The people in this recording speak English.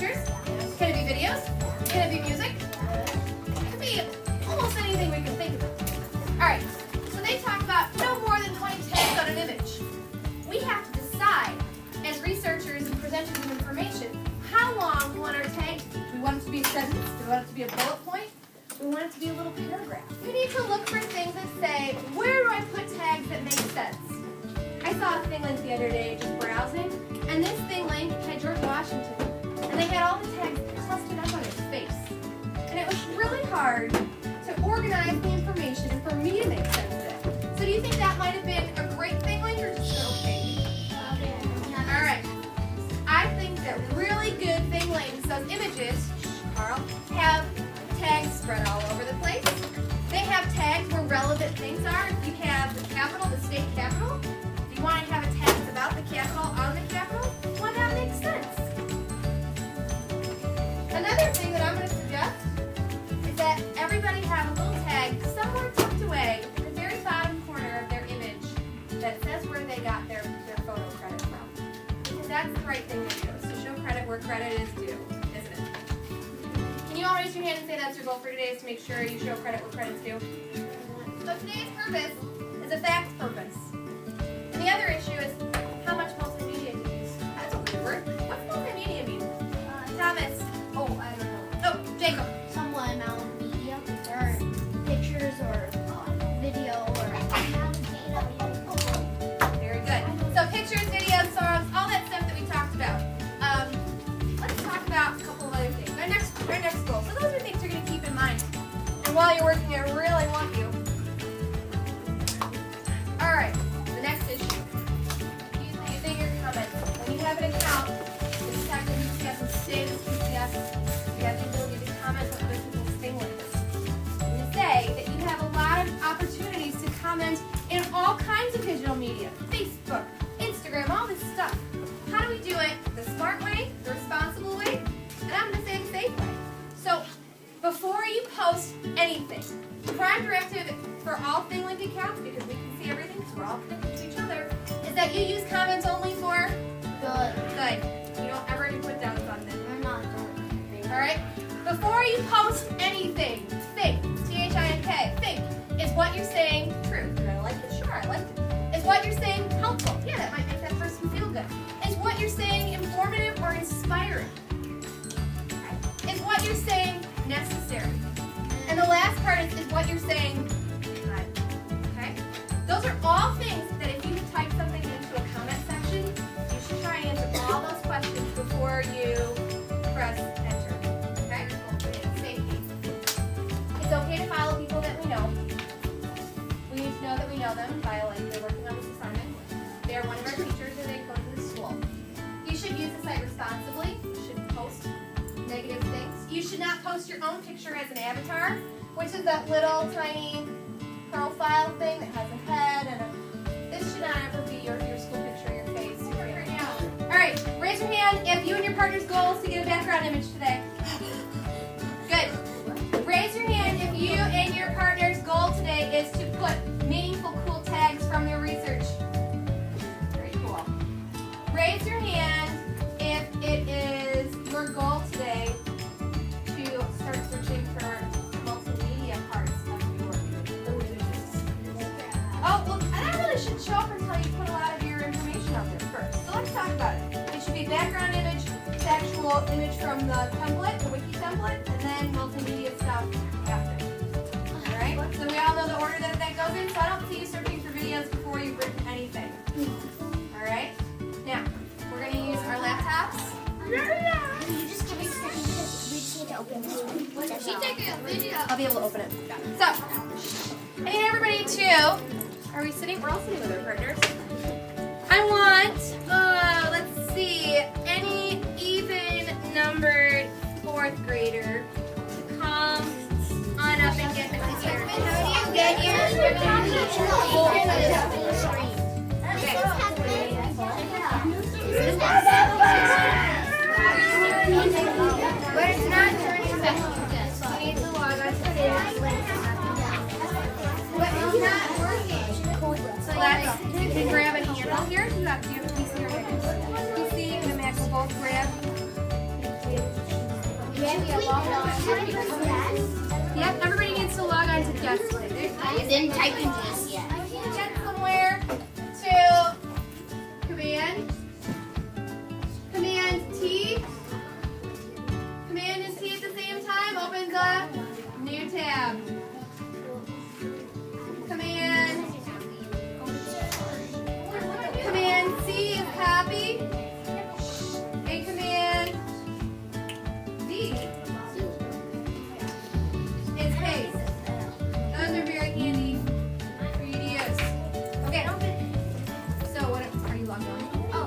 pictures? Can it be videos? Can it be music? It could be almost anything we can think of. Alright, so they talk about no more than 20 tags on an image. We have to decide, as researchers and presenters of information, how long we want our tags to be. Do we want it to be a sentence? Do we want it to be a bullet point? We want it to be a little paragraph. We need to look for things that say, where do I put tags that make sense? I saw a Thinglink the other day just browsing, and this Thinglink had George Washington, and they had all the tags clustered up on his face. And it was really hard to organize the information and for me to make sense of it. So do you think that might have been a great Thinglink or just an okay? Alright. I think that really good Thinglinks, those images, Carl, have tags spread all over the place. They have tags where relevant things are. If you have the Capitol, the state Capitol, if you want to have a tag about the Capitol on the Capitol, well, that makes sense. Another thing that I'm going to suggest is that everybody have a little tag somewhere tucked away at the very bottom corner of their image that says where they got their photo credit from. Because that's the right thing to do, is to show credit where credit is due, isn't it? Can you all raise your hand and say that's your goal for today, is to make sure you show credit where credit's due? So today's purpose is a fact purpose. And the other issue is how much multimedia to use. That's a weird word. What's multimedia mean? Thomas. Oh, I don't know. Oh, Jacob. Some amount of media, or pictures, or video, or very good. So pictures, videos, songs, all that stuff that we talked about. Let's talk about a couple of other things. Our next goal. So those are things you're going to keep in mind. And while you're working, I really want you. All right. The next issue. Using your comments. When you have an account, it's tagged in PCS and stayed as PCS. You have the ability to comment on other people's Thinglinks. And to say that you have a lot of opportunities to comment in all kinds of digital media. Facebook, Instagram, all this stuff. How do we do it the smart way, the responsible way, and I'm going to say the safe way. So, before you post anything, the prime directive for all Thinglink accounts, because we can see everything because we're all connected to each other, is that you use comments only for good. You don't ever put downs on them. We're not doing. Alright? Before you post anything, think. T-H-I-N-K. Think. Is what you're saying true? Did I like it? Sure, I liked it. Is what you're saying helpful? Yeah, that might make that person feel good. Is what you're saying informative or inspiring? Is what you're saying necessary? And the last part is what you're saying good. Okay? Those are all things that if you type something into a comment section, you should try and answer all those questions before you press enter. Okay? Safety. It's okay to follow people that we know. We need to know that we know them by they're working on this assignment. They are one of our teachers and they go to the school. You should use the site responsibly. You shouldn't post negative things. You should not post your own picture as an avatar, which is that little tiny profile thing that has a head and this should not ever be your school picture, your face. Alright, raise your hand if you and your partner's goal is to get a background image today. Good. Raise your hand if you and your partner's goal today is to put meaningful, cool tags from their research. Very cool. Raise your hand if it is your goal today to start searching for multimedia parts of your images. Oh, well, that really should show up until you put a lot of your information out there first. So let's talk about it. It should be background image, the actual image from the template, the wiki template, and then multimedia stuff after. Alright? So we all know the order that goes in, so I don't see you searching for videos before you've written anything. Alright? Now, we're going to use our laptops. You just give me a second because we just need to open this. She's taking a video. I'll be able to open it. So, I need everybody to, are we sitting? We're all sitting with our partners. I want, let's see, any even numbered 4th grader to come on up and get the picture. How do you get your but it's not turning back. You need to log on to but it's not working. So let's, you can grab a handle here. Do you have a PC or a PC and a Mac will both grab Yep, everybody needs to log on to guest. I didn't type in this yet. Get somewhere to Command T. Command and T at the same time opens a new tab. Command C is copy. And Command V is paste. Those are very handy for you to use. Okay. So what are you logged on? Oh,